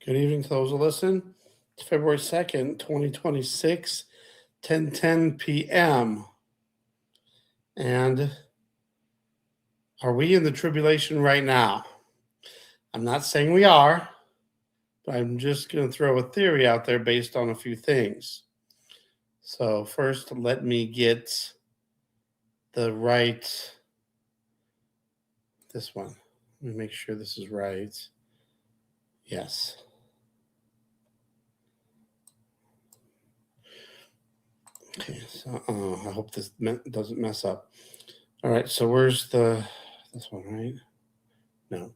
Good evening to those who listen. It's February 2nd, 2026, 10:10 p.m. And are we in the tribulation right now? I'm not saying we are, but I'm just going to throw a theory out there based on a few things. So first, let me get the right, this one. Let me make sure this is right. Yes. Okay, so I hope this doesn't mess up. All right, so where's this one, right? No.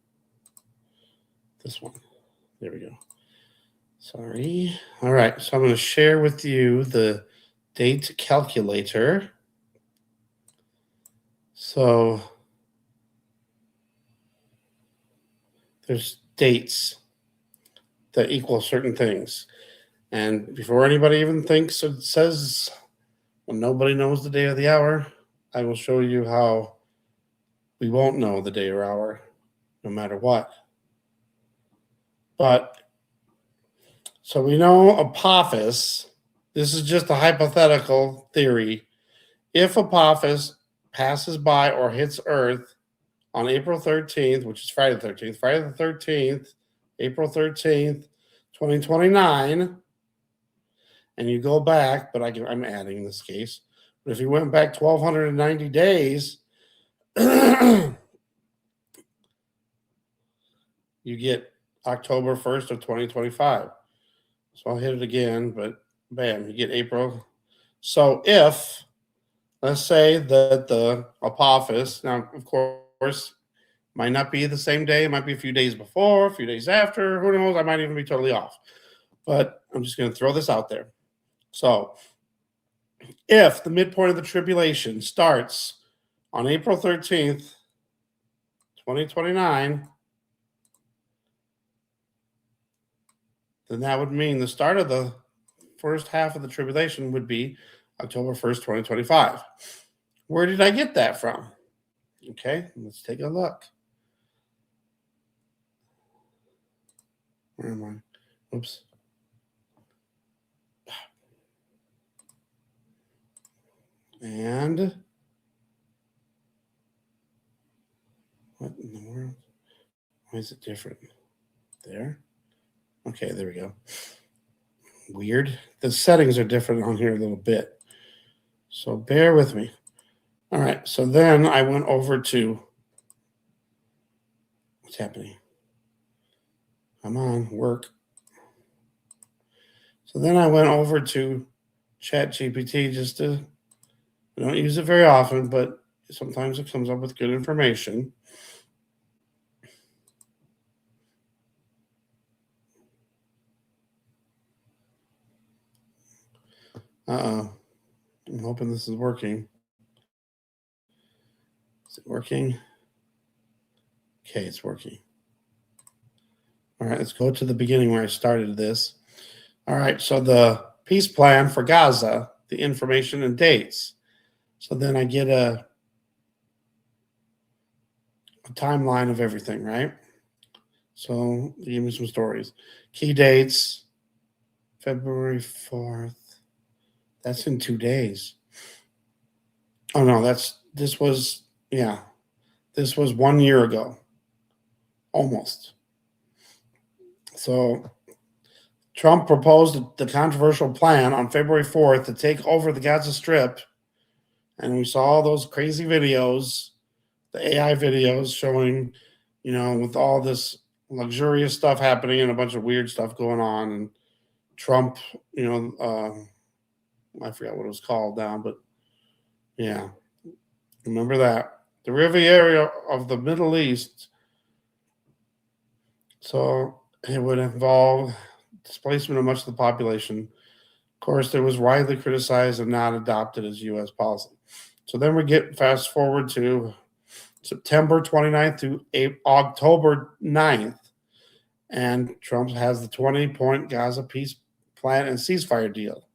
This one. There we go. Sorry. All right, so I'm going to share with you the date calculator. So there's dates that equal certain things. And before anybody even thinks it says, well, nobody knows the day or the hour, I will show you how we won't know the day or hour no matter what. But so we know Apophis. This is just a hypothetical theory. If Apophis passes by or hits Earth on April 13th, which is Friday the 13th, April 13th, 2029, and you go back, but I'm adding in this case, but if you went back 1,290 days, you get October 1st of 2025. So I'll hit it again, but bam, you get April. So if, let's say that the Apophis, now, of course, might not be the same day. It might be a few days before, a few days after. Who knows? I might even be totally off. But I'm just going to throw this out there. So if the midpoint of the tribulation starts on April 13th, 2029, then that would mean the start of the first half of the tribulation would be October 1st, 2025. Where did I get that from? Okay, let's take a look. Where am I? Oops. And what in the world? Why is it different? There. Okay, there we go. Weird. The settings are different on here a little bit. So bear with me. All right, so then I went over to, what's happening? Come on, work. So then I went over to ChatGPT just to, I don't use it very often, but sometimes it comes up with good information. I'm hoping this is working. Is it working? Okay, it's working. All right, let's go to the beginning where I started this. All right, so the peace plan for Gaza, the information and dates. So then I get a timeline of everything, right? So give me some stories. Key dates, February 4th. That's in 2 days. Oh no, this was 1 year ago. Almost. So Trump proposed the controversial plan on February 4th to take over the Gaza Strip. And we saw all those crazy videos, the AI videos showing, with all this luxurious stuff happening and a bunch of weird stuff going on. And Trump, I forgot what it was called now, but yeah, remember that. The Riviera of the Middle East. So it would involve displacement of much of the population. Of course, it was widely criticized and not adopted as U.S. policy. So then we get fast forward to September 29th to October 9th. And Trump has the 20-point Gaza peace plan and ceasefire deal.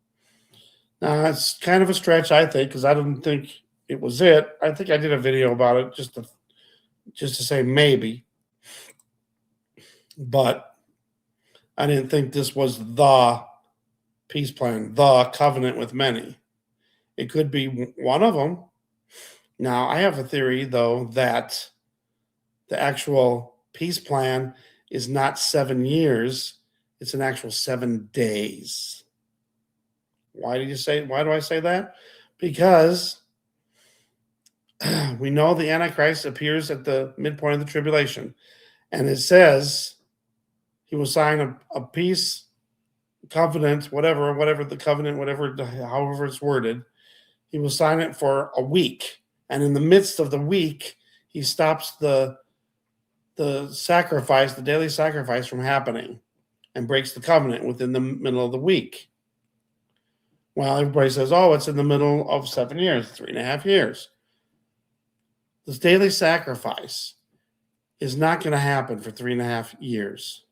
Now, it's kind of a stretch, I think, because I don't think it was it. I think I did a video about it just to say maybe. But I didn't think this was the peace plan, the covenant with many. It could be one of them. Now, I have a theory, though, that the actual peace plan is not 7 years, it's an actual 7 days. Why do I say that? Because we know the Antichrist appears at the midpoint of the tribulation, and it says he will sign a peace covenant, whatever the covenant, however it's worded. He will sign it for a week, and in the midst of the week, he stops the sacrifice, the daily sacrifice, from happening, and breaks the covenant within the middle of the week. Well, everybody says, "Oh, it's in the middle of 7 years, 3.5 years." This daily sacrifice is not going to happen for 3.5 years.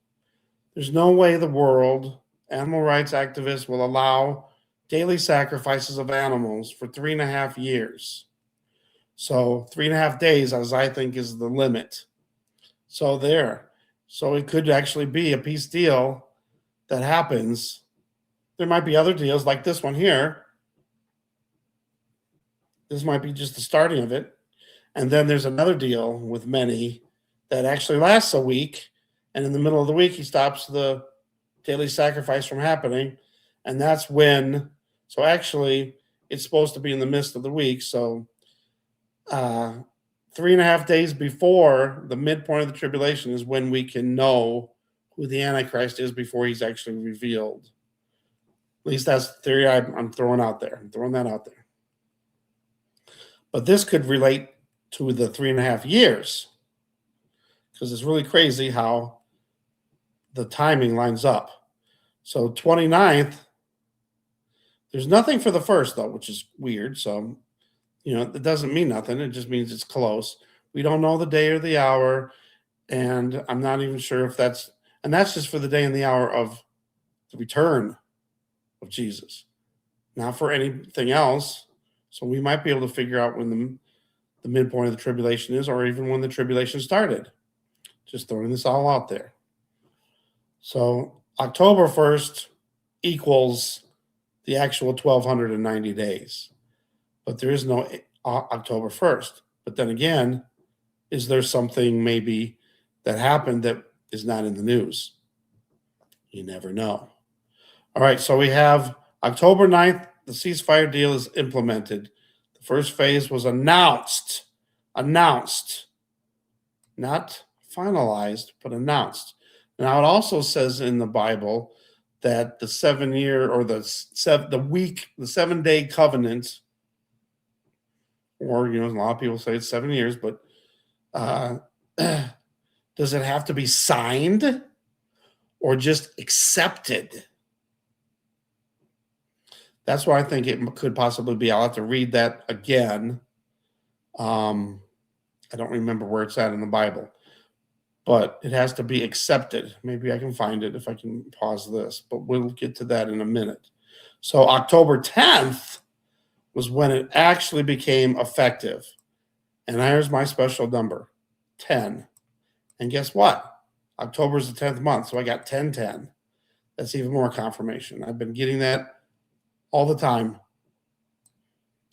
There's no way the world, animal rights activists, will allow daily sacrifices of animals for 3.5 years. So 3.5 days, as I think, is the limit. So it could actually be a peace deal that happens. There might be other deals like this one here. This might be just the starting of it. And then there's another deal with many that actually lasts a week. And in the middle of the week, he stops the daily sacrifice from happening. And that's when, so actually, it's supposed to be in the midst of the week. So 3.5 days before the midpoint of the tribulation is when we can know who the Antichrist is before he's actually revealed. At least that's the theory I'm throwing out there. I'm throwing that out there. But this could relate to the 3.5 years, because it's really crazy how the timing lines up. So 29th, there's nothing for the first, though, which is weird. So, it doesn't mean nothing. It just means it's close. We don't know the day or the hour, and I'm not even sure if that's just for the day and the hour of the return of Jesus, not for anything else. So we might be able to figure out when the midpoint of the tribulation is, or even when the tribulation started. Just throwing this all out there. So October 1st equals the actual 1,290 days. But there is no October 1st. But then again, is there something maybe that happened that is not in the news? You never know. All right, so we have October 9th, the ceasefire deal is implemented. The first phase was announced, not finalized, but announced. Now, it also says in the Bible that the 7-year or the 7-day covenant, or, a lot of people say it's 7 years, but does it have to be signed or just accepted? That's why I think it could possibly be. I'll have to read that again. I don't remember where it's at in the Bible, but it has to be accepted. Maybe I can find it if I can pause this, but we'll get to that in a minute. So October 10th was when it actually became effective. And here's my special number, 10. And guess what? October is the 10th month, so I got 1010. That's even more confirmation. I've been getting that all the time.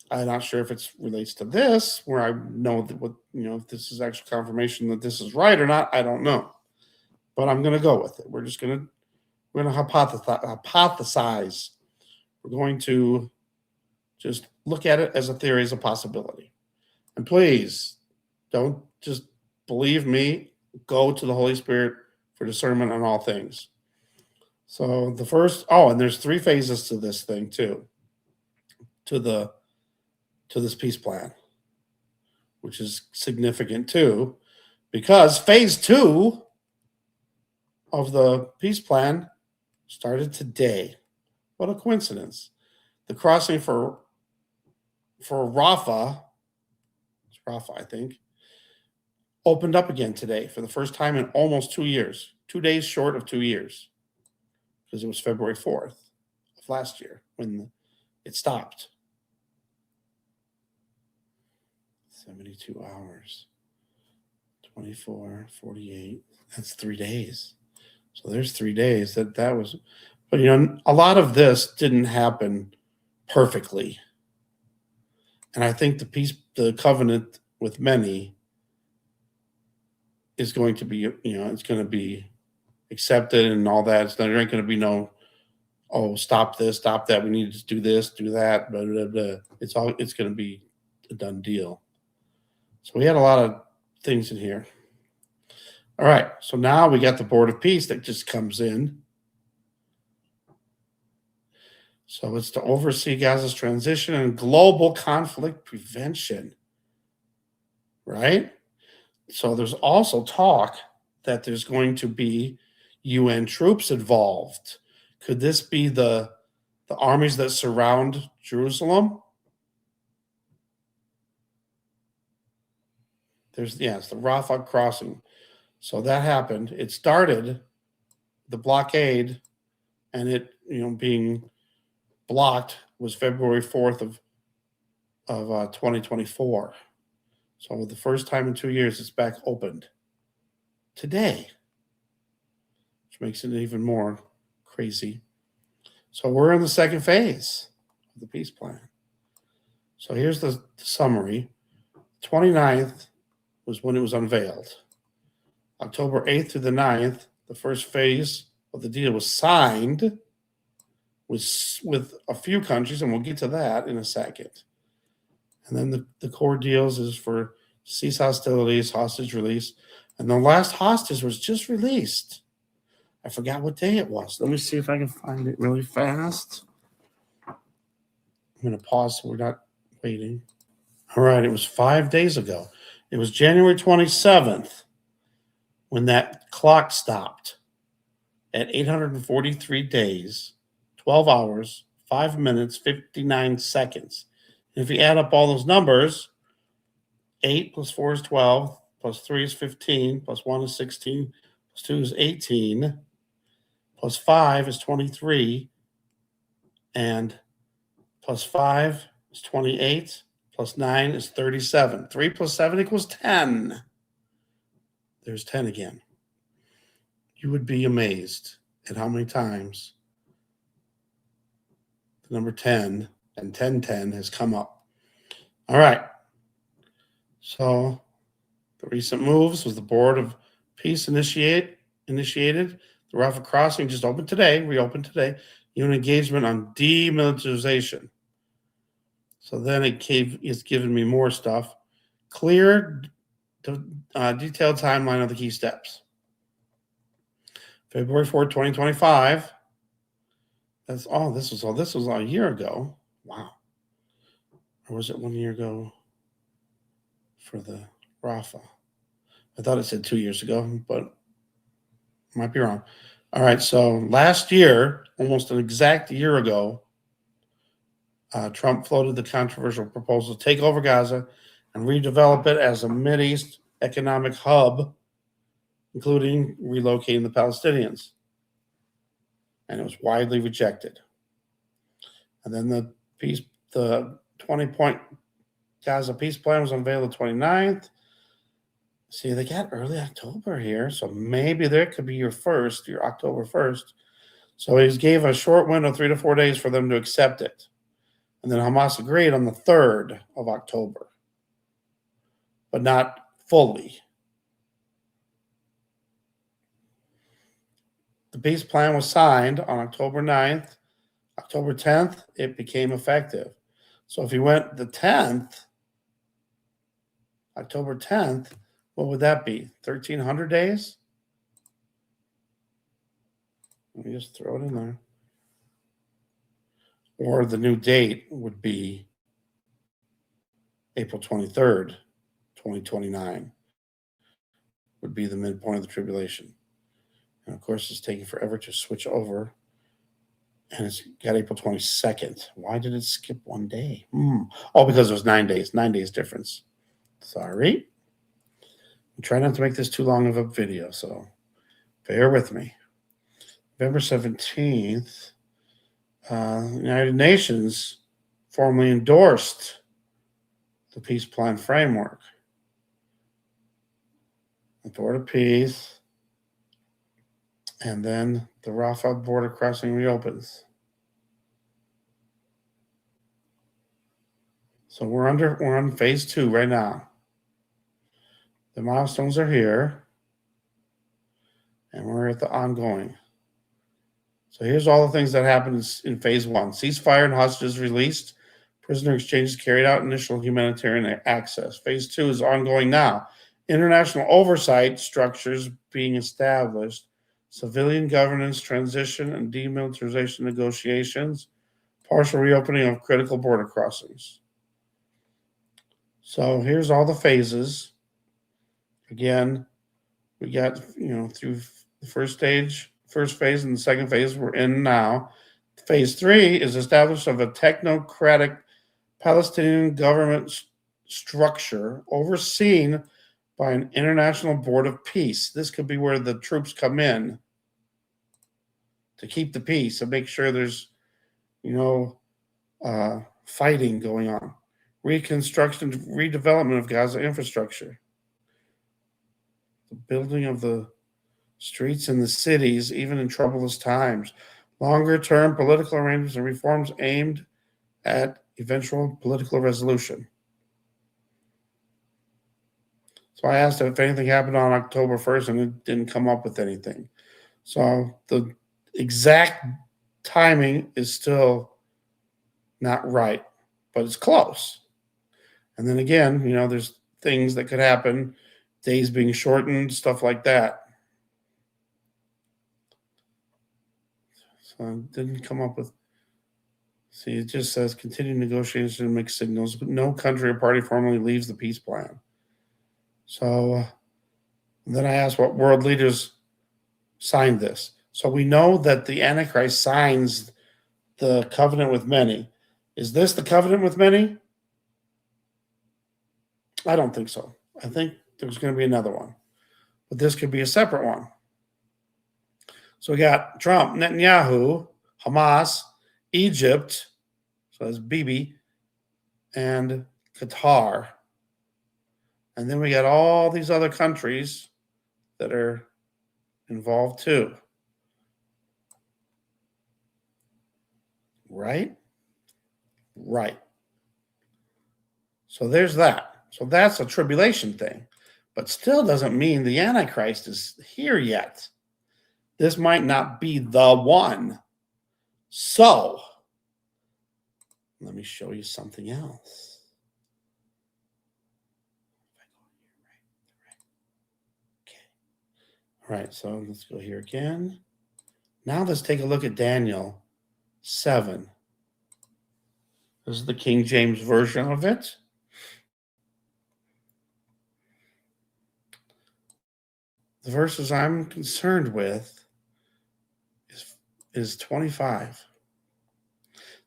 I'm not sure if it relates to this, where I know that if this is actual confirmation that this is right or not. I don't know, but I'm going to go with it. We're going to hypothesize. We're going to just look at it as a theory, as a possibility. And please don't just believe me. Go to the Holy Spirit for discernment on all things. So the first, and there's 3 phases to this thing too, to this peace plan, which is significant too, because phase 2 of the peace plan started today. What a coincidence. The crossing for Rafah, I think, opened up again today for the first time in almost 2 years, 2 days short of 2 years, because it was February 4th of last year when it stopped. 72 hours, 24, 48, that's 3 days. So there's 3 days that was, but a lot of this didn't happen perfectly. And I think the covenant with many is going to be, it's going to be accepted and all that. There ain't going to be no, oh, stop this, stop that. We need to do this, do that. Blah, blah, blah. It's going to be a done deal. So we had a lot of things in here. All right. So now we got the Board of Peace that just comes in. So it's to oversee Gaza's transition and global conflict prevention. Right? So there's also talk that there's going to be UN troops involved. Could this be the armies that surround Jerusalem? It's the Rafah crossing. So that happened. It started the blockade, and it being blocked was February 4th of 2024. So the first time in 2 years, it's back opened today, which makes it even more crazy. So we're in the second phase of the peace plan. So here's the summary. 29th was when it was unveiled. October 8th through the 9th, the first phase of the deal was signed with a few countries, and we'll get to that in a second. And then the core deals is for cease hostilities, hostage release. And the last hostage was just released. I forgot what day it was. Let me see if I can find it really fast. I'm going to pause so we're not waiting. All right, it was 5 days ago. It was January 27th when that clock stopped at 843 days, 12 hours, 5 minutes, 59 seconds. And if you add up all those numbers, 8 plus 4 is 12, plus 3 is 15, plus 1 is 16, plus 2 is 18, plus 5 is 23, and plus 5 is 28, plus 9 is 37. 3 plus 7 equals 10. There's 10 again. You would be amazed at how many times the number 10 and 1010 has come up. All right. So the recent moves was the Board of Peace initiated. The Rafah crossing just reopened today. UN engagement on demilitarization. So then it's given me more stuff. Clear, detailed timeline of the key steps. February 4th, 2025. This was a year ago. Wow. Or was it 1 year ago for the Rafah? I thought it said 2 years ago, but might be wrong. All right, so last year, almost an exact year ago, Trump floated the controversial proposal to take over Gaza and redevelop it as a Mideast economic hub, including relocating the Palestinians. And it was widely rejected. And then the 20-point Gaza peace plan was unveiled the 29th. See, they got early October here, so maybe there could be your October 1st. So he gave a short window, 3 to 4 days, for them to accept it. And then Hamas agreed on the 3rd of October, but not fully. The peace plan was signed on October 9th. October 10th, it became effective. So if you went the 10th, October 10th, what would that be? 1,300 days? Let me just throw it in there. Or the new date would be April 23rd, 2029, would be the midpoint of the tribulation. And of course, it's taking forever to switch over. And it's got April 22nd. Why did it skip 1 day? Oh, because it was 9 days. 9 days difference. Sorry. I'm trying not to make this too long of a video, so bear with me. November 17th, the United Nations formally endorsed the peace plan framework. The Board of Peace And then the Rafah border crossing reopens. So we're on phase 2 right now. The milestones are here, and we're at the ongoing. So here's all the things that happened in phase 1. Ceasefire and hostages released. Prisoner exchanges carried out. Initial humanitarian access. Phase 2 is ongoing now. International oversight structures being established. Civilian governance transition and demilitarization negotiations. Partial reopening of critical border crossings. So here's all the phases. Again, we got, through the first phase and the second phase we're in now. Phase 3 is establishment of a technocratic Palestinian government structure overseen by an international board of peace. This could be where the troops come in to keep the peace and make sure there's, fighting going on. Reconstruction, redevelopment of Gaza infrastructure. The building of the streets in the cities, even in troublous times. Longer-term political arrangements and reforms aimed at eventual political resolution. So I asked if anything happened on October 1st, and it didn't come up with anything. So the exact timing is still not right, but it's close. And then again, there's things that could happen, days being shortened, stuff like that. So it didn't come up with. See, it just says continue negotiations and mixed signals, but no country or party formally leaves the peace plan. So then I asked what world leaders signed this. So we know that the Antichrist signs the covenant with many. Is this the covenant with many? I don't think so. I think there's going to be another one. But this could be a separate one. So we got Trump, Netanyahu, Hamas, Egypt, so that's Bibi, and Qatar. And then we got all these other countries that are involved too. Right? Right. So there's that. So that's a tribulation thing. But still doesn't mean the Antichrist is here yet. This might not be the one. So, let me show you something else. Okay. All right, so let's go here again. Now let's take a look at Daniel 7. This is the King James Version of it. The verses I'm concerned with is 25.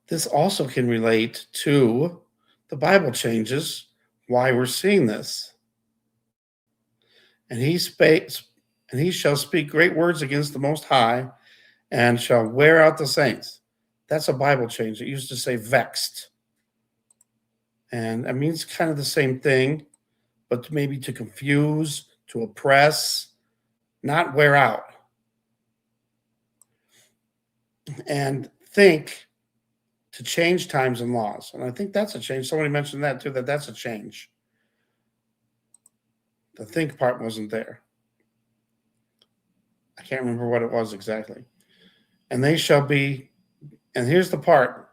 This also can relate to the Bible changes, why we're seeing this. And he shall speak great words against the Most High, and shall wear out the saints. That's a Bible change. It used to say vexed. And it means kind of the same thing, but maybe to confuse, to oppress, not wear out. And think to change times and laws. And I think that's a change. Somebody mentioned that too, that's a change. The think part wasn't there. I can't remember what it was exactly. And they shall be, and here's the part,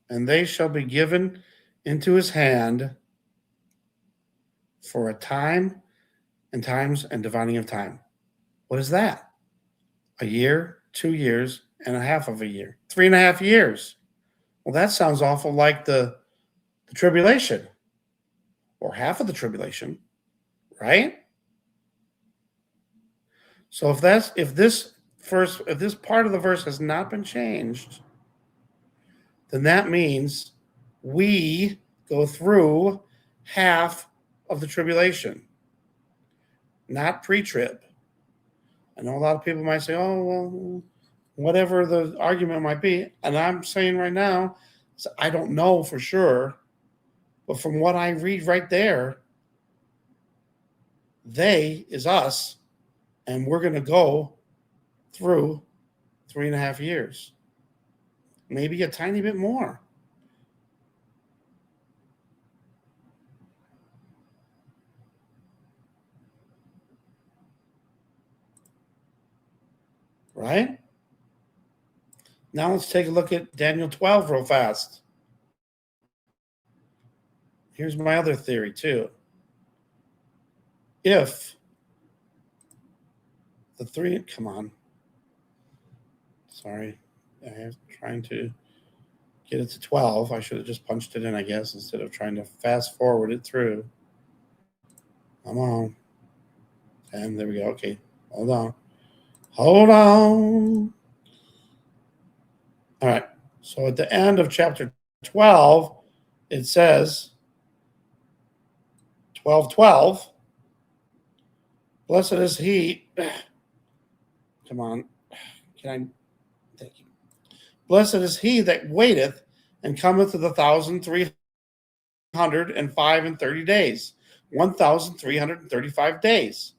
and they shall be given into his hand for a time and times and dividing of time. What is that? A year, 2 years, and a half of a year. 3.5 years. Well, that sounds awful like the tribulation, or half of the tribulation, right? So if this part of the verse has not been changed, then that means we go through half of the tribulation, not pre-trib. I know a lot of people might say, oh, well, whatever the argument might be. And I'm saying right now, I don't know for sure. But from what I read right there, they is us, and we're going to go through 3.5 years, maybe a tiny bit more. Right? Now let's take a look at Daniel 12 real fast. Here's my other theory, too. If the three, come on. Sorry. I'm trying to get it to 12. I should have just punched it in, I guess, instead of trying to fast forward it through. Come on. And there we go. Okay. Hold on. Hold on. All right. So at the end of chapter 12, it says 12:12. Blessed is he. Come on. Can I? Thank you. Blessed is he that waiteth and cometh to the 1,305 and 30 days. 1,335 days.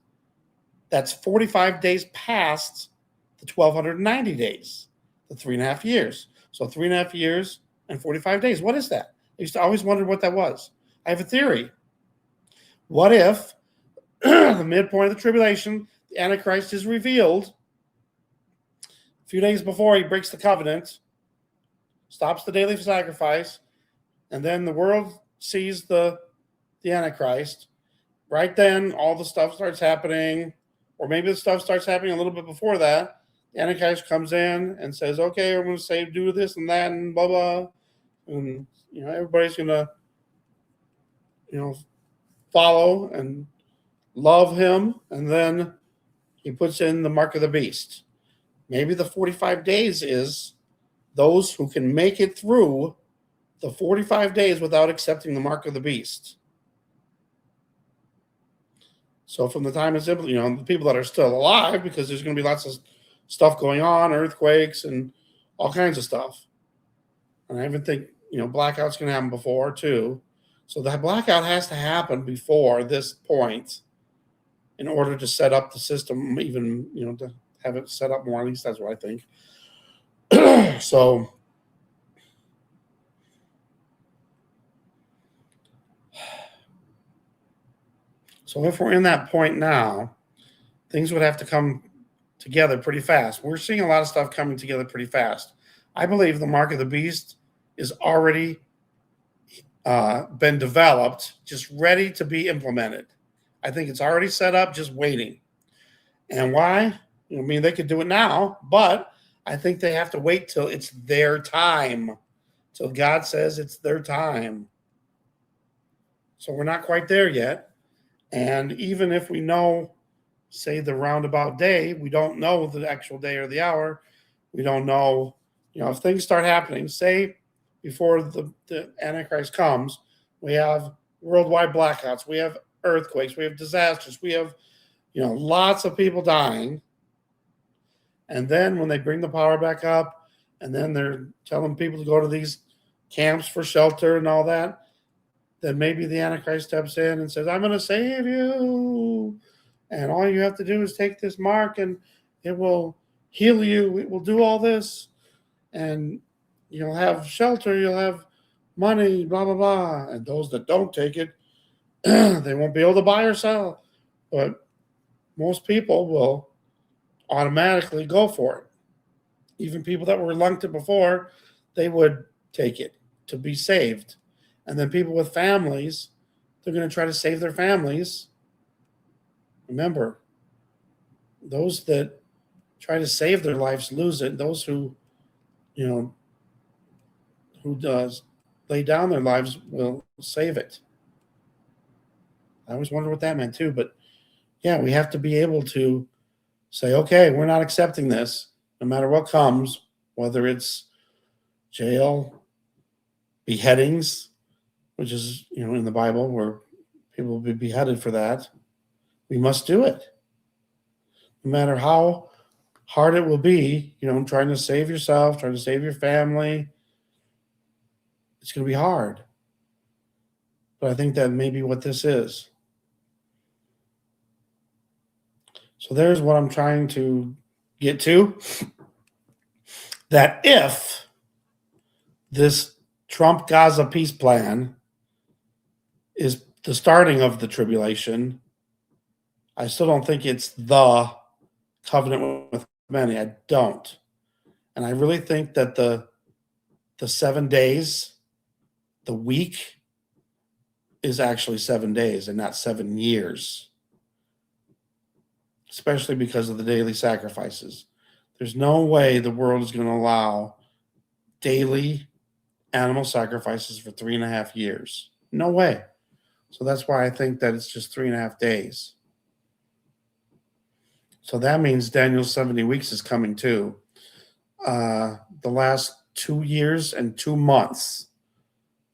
That's 45 days past the 1,290 days, the 3.5 years. So 3.5 years and 45 days. What is that? I used to always wonder what that was. I have a theory. What if the midpoint of the tribulation, the antichrist is revealed a few days before he breaks the covenant, stops the daily sacrifice, and then the world sees the antichrist. Right then, all the stuff starts happening, or maybe the stuff starts happening a little bit before that. The antichrist comes in and says, "Okay, we're going to say do this and that and blah blah," and everybody's going to follow and love him, and then he puts in the mark of the beast. Maybe the 45 days is those who can make it through the 45 days without accepting the mark of the beast. So from the time it's the people that are still alive, because there's going to be lots of stuff going on, earthquakes and all kinds of stuff. And I even think, blackouts can happen before too. So that blackout has to happen before this point in order to set up the system, even, to have it set up more. At least that's what I think. So if we're in that point now, things would have to come together pretty fast. We're seeing a lot of stuff coming together pretty fast. I believe the mark of the beast is already been developed, just ready to be implemented. I think it's already set up, just waiting. And why? I mean, they could do it now, but I think they have to wait till it's their time, till God says it's their time. So we're not quite there yet. And even if we know, say, the roundabout day, we don't know the actual day or the hour. We don't know, if things start happening, say before the Antichrist comes, we have worldwide blackouts, we have earthquakes, we have disasters, we have, lots of people dying. And then when they bring the power back up, and then they're telling people to go to these camps for shelter and all that, then maybe the Antichrist steps in and says, "I'm going to save you. And all you have to do is take this mark and it will heal you. It will do all this. And you'll have shelter. You'll have money, blah, blah, blah." And those that don't take it, they won't be able to buy or sell. But most people will automatically go for it. Even people that were reluctant before, they would take it to be saved. And then people with families, they're going to try to save their families. Remember, those that try to save their lives lose it. Those who does lay down their lives will save it. I always wonder what that meant too. But yeah, we have to be able to say, okay, we're not accepting this, no matter what comes, whether it's jail, beheadings, which is, in the Bible where people will be beheaded for that. We must do it. No matter how hard it will be, trying to save yourself, trying to save your family, it's going to be hard. But I think that may be what this is. So there's what I'm trying to get to? That if this Trump Gaza peace plan is the starting of the tribulation, I still don't think it's the covenant with many. I don't. And I really think that the 7 days, the week, is actually 7 days and not 7 years, especially because of the daily sacrifices. There's no way the world is going to allow daily animal sacrifices for 3.5 years. No way. So that's why I think that it's just 3.5 days. So that means Daniel's 70 weeks is coming too. The last 2 years and 2 months.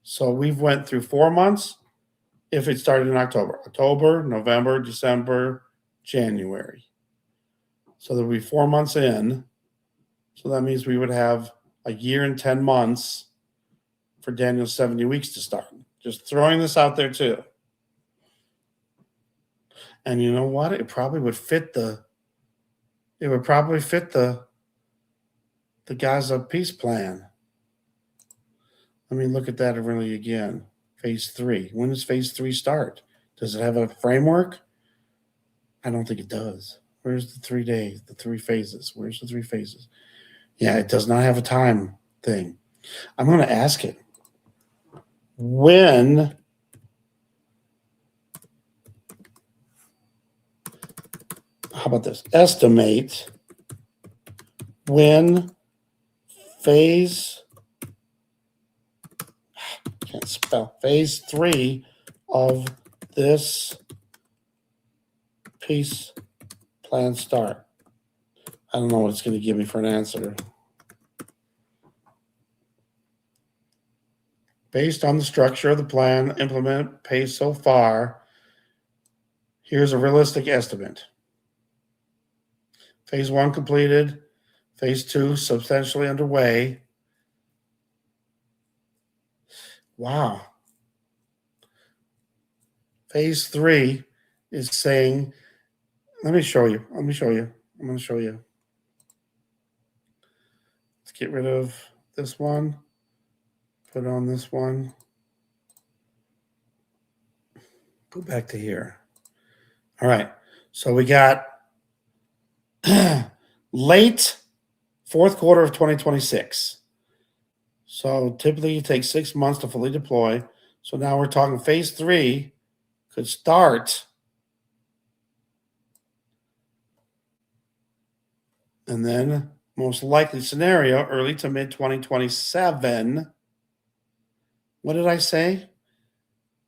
So we've went through 4 months. If it started in October, November, December, January. So there'll be 4 months in. So that means we would have a year and 10 months for Daniel's 70 weeks to start. Just throwing this out there too. And you know what? It probably would fit the Gaza peace plan. Let me look at that really again. Phase 3. When does phase 3 start? Does it have a framework? I don't think it does. Where's the 3 days, the 3 phases? Where's the 3 phases? Yeah, it does not have a time thing. I'm going to ask it. When how about this? Estimate when phase 3 of this peace plan start. I don't know what it's going to give me for an answer. Based on the structure of the plan, implement pace so far, here's a realistic estimate. Phase 1 completed. Phase 2 substantially underway. Wow. Phase 3 is saying, let me show you. I'm going to show you. Let's get rid of this one. Put on this one. Go back to here. All right. So we got late fourth quarter of 2026. So typically it takes 6 months to fully deploy. So now we're talking phase 3 could start and then most likely scenario early to mid 2027. What did I say?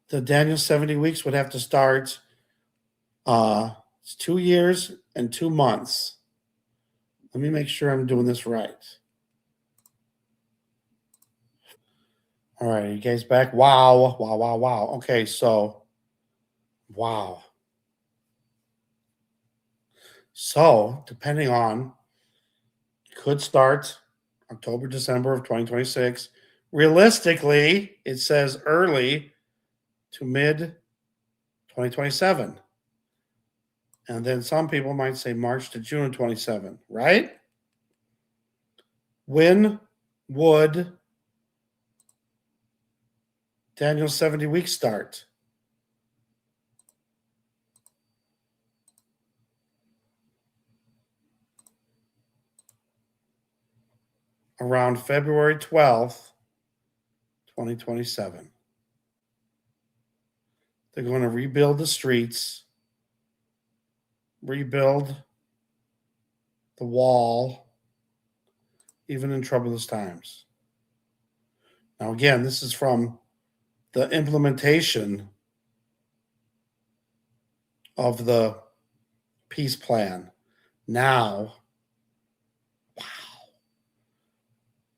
The Daniel 70 weeks would have to start it's 2 years and 2 months. Let me make sure I'm doing this right. All right, you guys back? Wow. Okay, so wow. So depending on, could start October, December of 2026. Realistically, it says early to mid 2027. And then some people might say March to June of 27, right? When would Daniel's 70 weeks start? Around February 12th, 2027. They're going to rebuild the streets, rebuild the wall, even in troublous times. Now, again, this is from the implementation of the peace plan. Now, wow.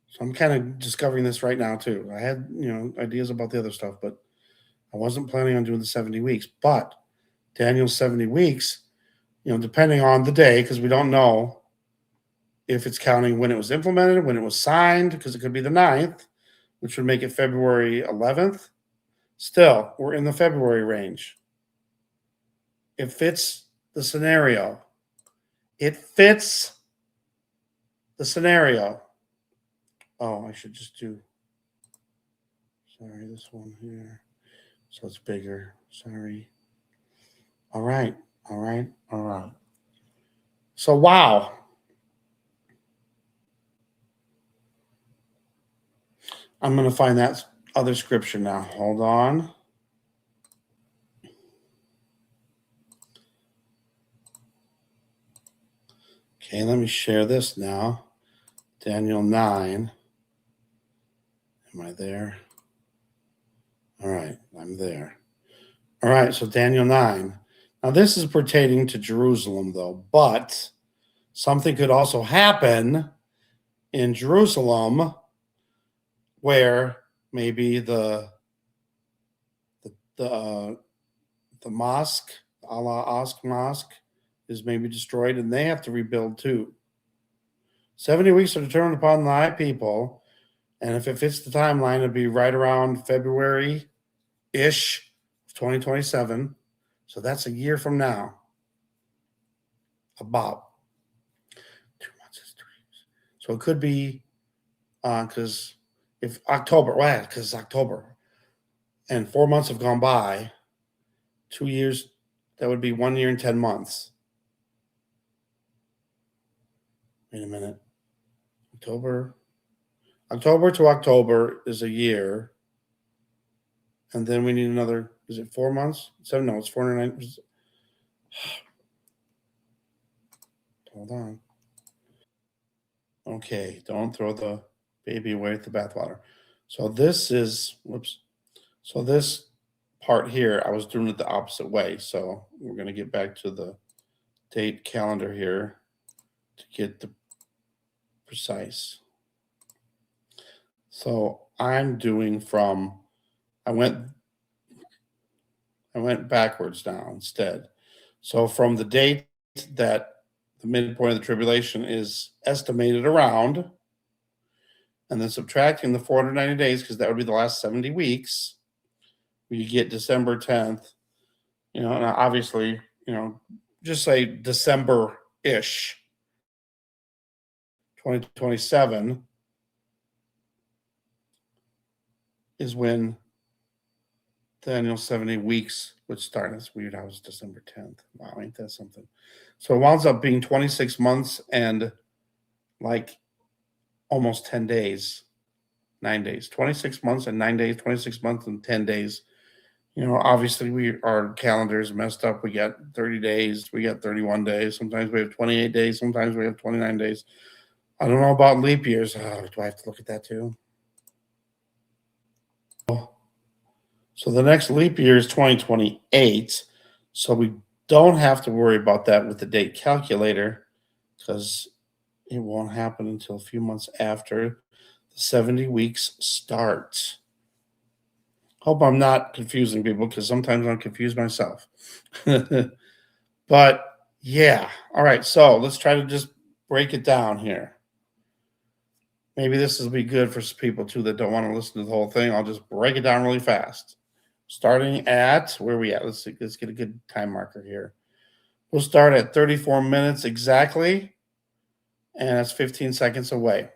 So I'm kind of discovering this right now too. I had, ideas about the other stuff, but I wasn't planning on doing the 70 weeks. But Daniel's 70 weeks, depending on the day, because we don't know if it's counting when it was implemented, when it was signed, because it could be the 9th, which would make it February 11th. Still, we're in the February range. It fits the scenario. It fits the scenario. Oh, I should just do, sorry, this one here. So it's bigger. Sorry. All right. All right. All right. So, wow. I'm going to find that other scripture now. Hold on. Okay, let me share this now. Daniel 9. Am I there? All right, I'm there. All right, so Daniel 9. Now, this is pertaining to Jerusalem, though, but something could also happen in Jerusalem where maybe the the uh, the mosque, Allah Ask Mosque, is maybe destroyed, and they have to rebuild too. 70 weeks are determined upon thy people, and if it fits the timeline, it'd be right around February ish, 2027. So that's a year from now. About 2 months is 3 years. So it could be because if October, well, because it's October, and 4 months have gone by, 2 years, that would be 1 year and 10 months. Wait a minute. October to October is a year. And then we need another, is it 4 months? No, it's 409. Hold on. Okay, don't throw the baby away with the bathwater. So this is, whoops. So this part here, I was doing it the opposite way. So we're going to get back to the date calendar here to get the precise. So I'm doing from, I went backwards now instead. So from the date that the midpoint of the tribulation is estimated around, and then subtracting the 490 days, because that would be the last 70 weeks, you get December 10th. Now obviously, just say December-ish, 2027 is when the annual 70 weeks would start. That's weird. How was December 10th? Wow, ain't that something? So it winds up being 26 months and like almost 10 days, 9 days, 26 months and 9 days, 26 months and 10 days. Obviously our calendar is messed up. We got 30 days, we got 31 days. Sometimes we have 28 days, sometimes we have 29 days. I don't know about leap years. Oh, do I have to look at that too? So the next leap year is 2028. So we don't have to worry about that with the date calculator because it won't happen until a few months after the 70 weeks start. Hope I'm not confusing people because sometimes I'm confused myself. But yeah. All right. So let's try to just break it down here. Maybe this will be good for people too that don't want to listen to the whole thing. I'll just break it down really fast. Starting at where are we at? Let's get a good time marker here. We'll start at 34 minutes exactly, and that's 15 seconds away.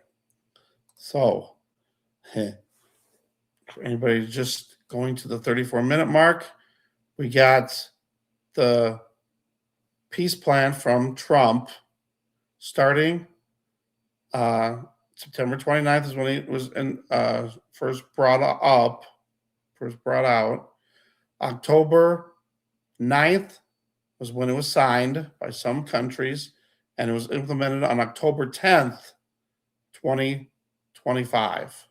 So, for anybody just going to the 34-minute mark, we got the peace plan from Trump starting September 29th is when it was first brought out. October 9th was when it was signed by some countries, and it was implemented on October 10th, 2025.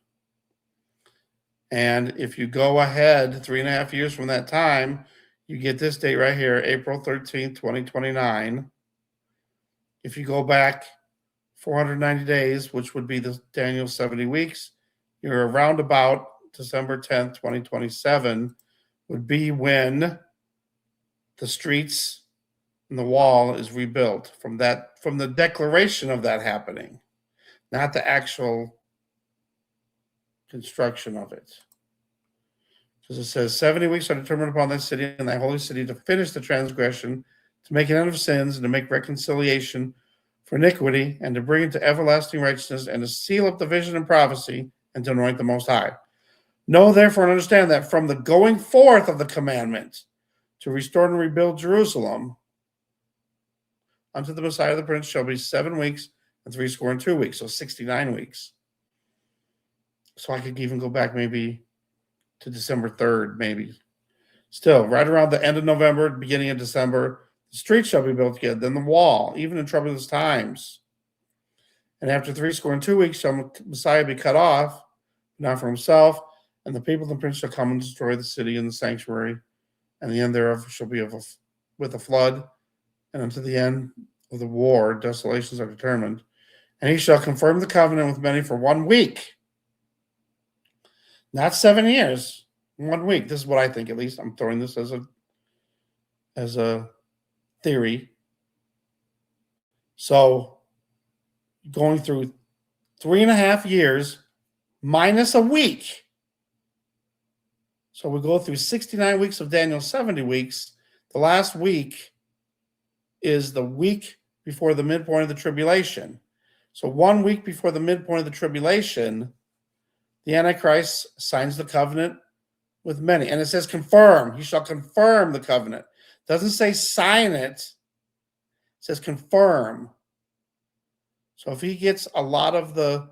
And if you go ahead 3.5 years from that time, you get this date right here, April 13th, 2029. If you go back 490 days, which would be the Daniel 70 weeks, you're around about December 10th, 2027 would be when the streets and the wall is rebuilt from the declaration of that happening, not the actual construction of it. Because it says 70 weeks are determined upon thy city and thy holy city to finish the transgression, to make an end of sins, and to make reconciliation for iniquity, and to bring it to everlasting righteousness, and to seal up the vision and prophecy, and to anoint the Most High. Know therefore and understand that from the going forth of the commandment to restore and rebuild Jerusalem unto the Messiah the Prince shall be 7 weeks and 62 weeks, so 69 weeks. So I could even go back maybe to December 3rd, maybe. Still, right around the end of November, beginning of December, the street shall be built again, then the wall, even in troublous times. And after 62 weeks shall Messiah be cut off, not for himself, and the people of the prince shall come and destroy the city and the sanctuary, and the end thereof shall be with a flood, and unto the end of the war desolations are determined. And he shall confirm the covenant with many for 1 week, not 7 years. 1 week. This is what I think, at least. I'm throwing this as a theory. So going through 3.5 years minus a week. So we go through 69 weeks of Daniel's 70 weeks. The last week is the week before the midpoint of the tribulation. So 1 week before the midpoint of the tribulation, the Antichrist signs the covenant with many. And it says confirm. He shall confirm the covenant. It doesn't say sign it. It says confirm. So if he gets a lot of the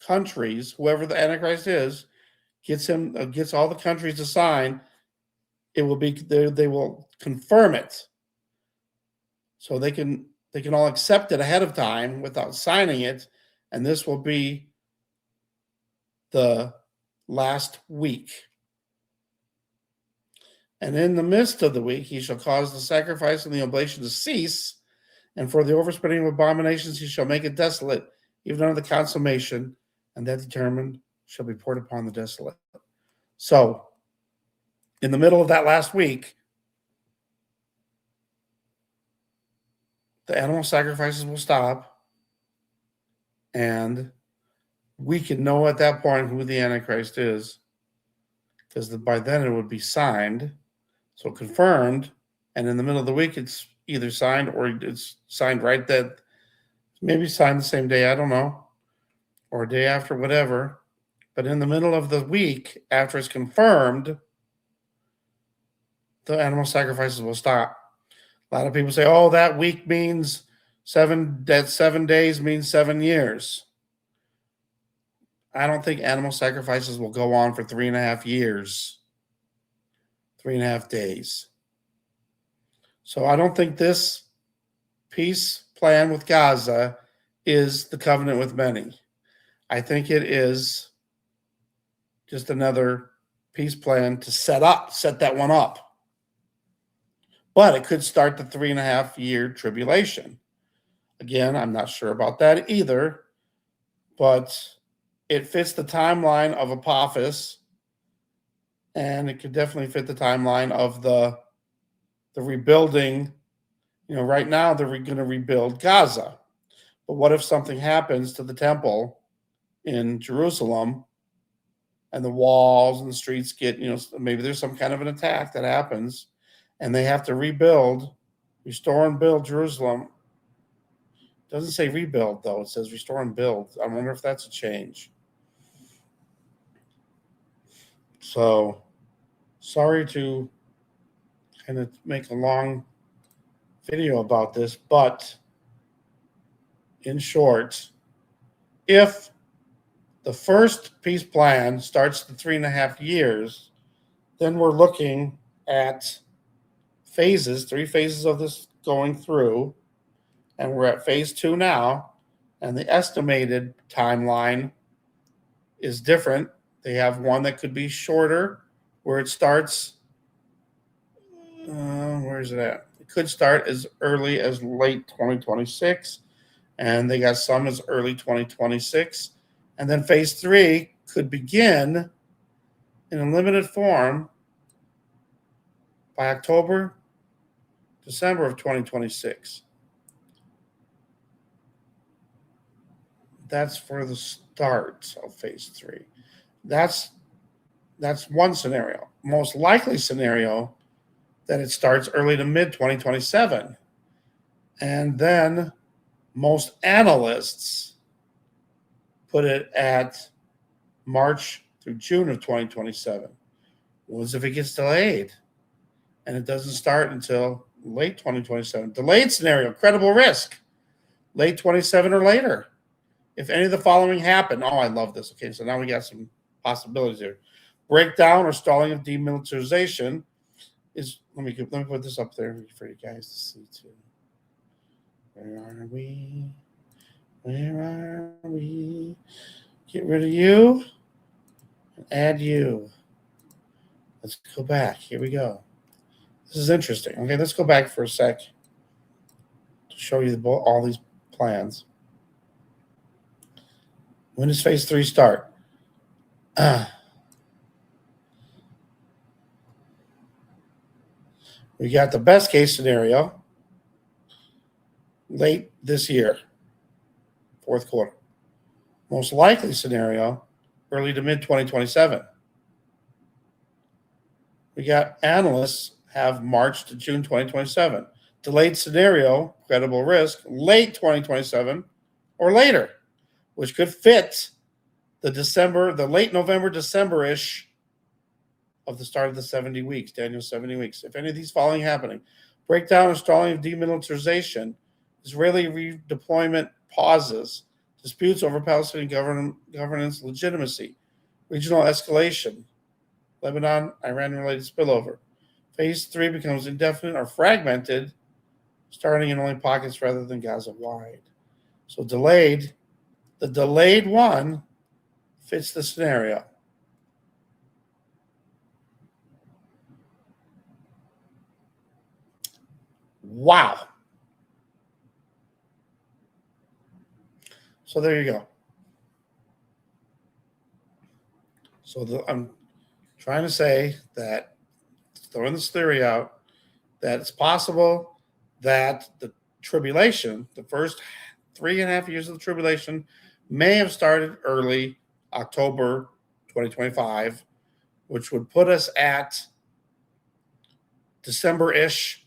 countries, whoever the Antichrist is, gets all the countries to sign, it will be they will confirm it. So they can all accept it ahead of time without signing it, and this will be the last week. And in the midst of the week, he shall cause the sacrifice and the oblation to cease, and for the overspreading of abominations he shall make it desolate, even unto the consummation, and that determined shall be poured upon the desolate. So, in the middle of that last week, the animal sacrifices will stop, and we can know at that point who the Antichrist is, because by then it would be signed, so confirmed, and in the middle of the week it's either signed or it's signed right that, maybe signed the same day, I don't know, or a day after, whatever. But in the middle of the week, after it's confirmed, the animal sacrifices will stop. A lot of people say, oh, that week means 7 days means 7 years. I don't think animal sacrifices will go on for 3.5 years, 3.5 days. So I don't think this peace plan with Gaza is the covenant with many. I think it is just another peace plan to set that one up. But it could start the 3.5-year tribulation. Again, I'm not sure about that either, but it fits the timeline of Apophis, and it could definitely fit the timeline of the rebuilding. You know, right now they're going to rebuild Gaza. But what if something happens to the temple in Jerusalem and the walls and the streets get, maybe there's some kind of an attack that happens and they have to rebuild, restore and build Jerusalem. It doesn't say rebuild, though. It says restore and build. I wonder if that's a change. So, sorry to kind of make a long video about this, but in short, if the first peace plan starts the 3.5 years, then we're looking at phases, 3 phases of this going through, and we're at phase 2 now, and the estimated timeline is different. They have one that could be shorter, where it starts, where is it at? It could start as early as late 2026, and they got some as early 2026. And then phase 3 could begin in a limited form by October, December of 2026. That's for the start of phase 3. That's one scenario. Most likely scenario that it starts early to mid 2027. And then Most analysts put it at March through June of 2027. What if it gets delayed and it doesn't start until late 2027? Delayed scenario, credible risk, late 27 or later. If any of the following happen, oh, I love this. Okay, so now we got some possibilities here. Breakdown or stalling of demilitarization is. Let me put this up there for you guys to see too. Where are we? Where are we? Get rid of you and add you. Let's go back. Here we go. This is interesting. Okay, let's go back for a sec to show you all these plans. When does phase 3 start? We got the best case scenario late this year, fourth quarter. Most likely scenario, early to mid 2027. We got analysts have March to June 2027. Delayed scenario, credible risk, late 2027 or later, which could fit the late November, December-ish of the start of the 70 weeks, Daniel's 70 weeks. If any of these following happening, breakdown or stalling of demilitarization, Israeli redeployment pauses, disputes over Palestinian governance legitimacy, regional escalation, Lebanon, Iran-related spillover. Phase 3 becomes indefinite or fragmented, starting in only pockets rather than Gaza-wide. So the delayed one fits the scenario. Wow. So there you go. So I'm trying to say that, throwing this theory out, that it's possible that the tribulation, the first 3.5 years of the tribulation, may have started early October 2025, which would put us at December-ish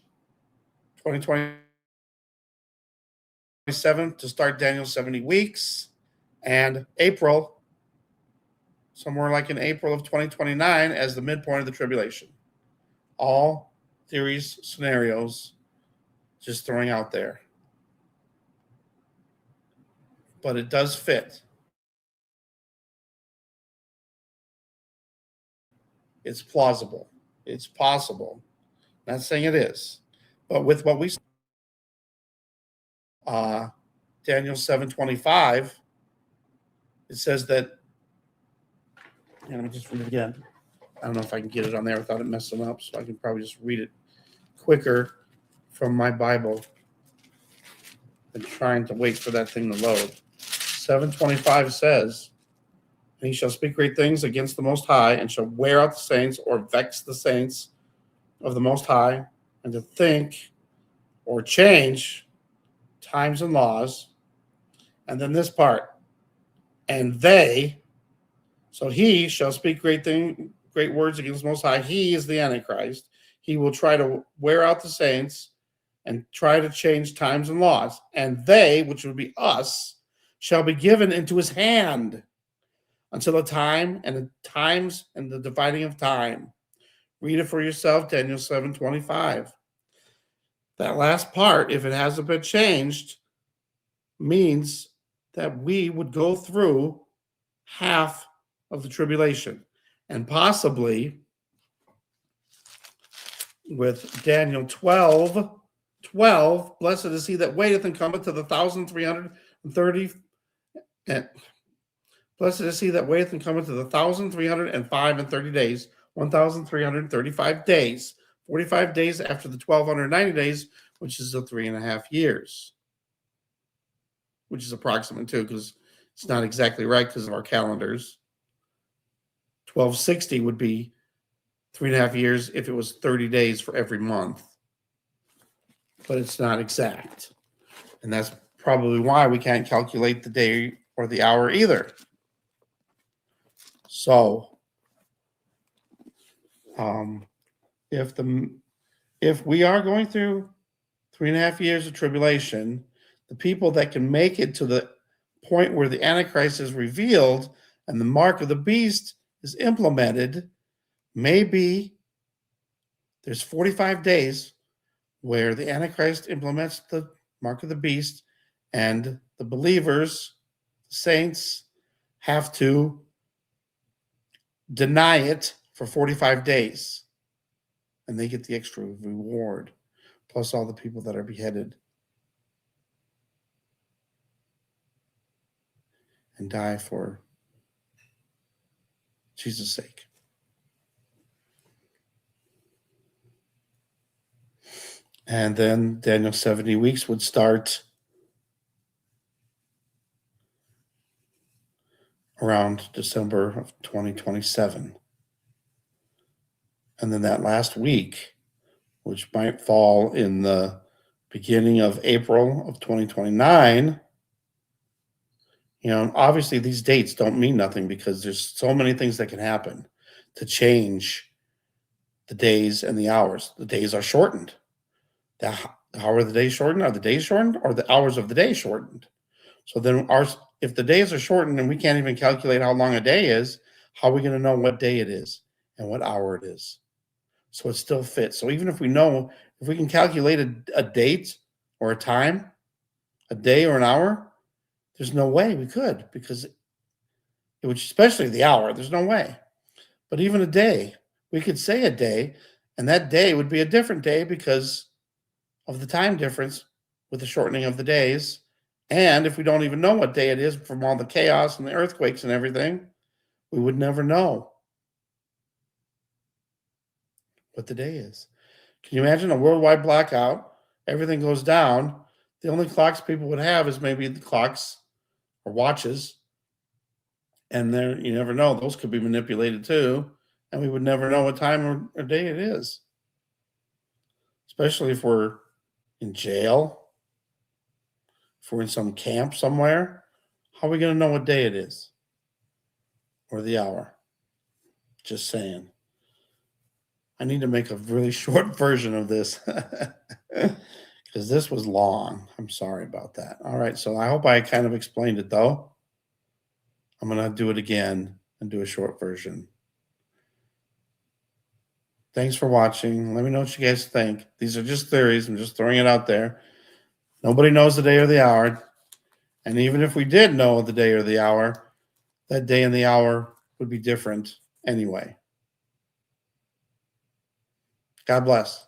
2027 to start Daniel's 70 weeks, and April, somewhere like in April of 2029 as the midpoint of the tribulation. All theories, scenarios, just throwing out there. But it does fit. It's plausible. It's possible. Not saying it is. But with what we Daniel 7:25, it says that, and let me just read it again. I don't know if I can get it on there without it messing up, so I can probably just read it quicker from my Bible than trying to wait for that thing to load. 7:25 says, and he shall speak great things against the Most High, and shall wear out the saints, or vex the saints of the Most High, and to think or change times and laws. And then this part, and they, so he shall speak great words against the Most High. He is the Antichrist. He will try to wear out the saints and try to change times and laws. And they, which would be us, shall be given into his hand until the time and the times and the dividing of time. Read it for yourself, Daniel 7:25. That last part, if it hasn't been changed, means that we would go through half of the tribulation. And possibly with Daniel 12:12, blessed is he that waiteth and cometh to the 1,330. Blessed is he that waiteth and cometh to the 1,305 and 30 days, 1,335 days, 45 days after the 1,290 days, which is the 3.5 years, which is approximate too, because it's not exactly right because of our calendars. 1,260 would be 3.5 years if it was 30 days for every month, but it's not exact. And that's probably why we can't calculate the day or the hour either. So, if we are going through 3.5 years of tribulation, the people that can make it to the point where the antichrist is revealed and the mark of the beast is implemented, maybe there's 45 days where the antichrist implements the mark of the beast and the believers, saints, have to deny it for 45 days, and they get the extra reward, plus all the people that are beheaded and die for Jesus' sake. And then Daniel's 70 weeks would start around December of 2027. And then that last week, which might fall in the beginning of April of 2029, obviously these dates don't mean nothing because there's so many things that can happen to change the days and the hours. The days are shortened. How are the days shortened? Are the days shortened or the hours of the day shortened? So then if the days are shortened and we can't even calculate how long a day is, how are we going to know what day it is and what hour it is? So it still fits. So even if we can calculate a date or a time, a day or an hour, there's no way we could, because it would, especially the hour, there's no way. But even a day, we could say a day, and that day would be a different day because of the time difference with the shortening of the days. And if we don't even know what day it is from all the chaos and the earthquakes and everything, we would never know what the day is. Can you imagine a worldwide blackout? Everything goes down. The only clocks people would have is maybe the clocks or watches. And there, you never know. Those could be manipulated too. And we would never know what time or day it is. Especially if we're in jail, if we're in some camp somewhere. How are we going to know what day it is? Or the hour? Just saying. I need to make a really short version of this because this was long. I'm sorry about that. All right, so I hope I kind of explained it, though. I'm going to do it again and do a short version. Thanks for watching. Let me know what you guys think. These are just theories. I'm just throwing it out there. Nobody knows the day or the hour. And even if we did know the day or the hour, that day and the hour would be different anyway. God bless.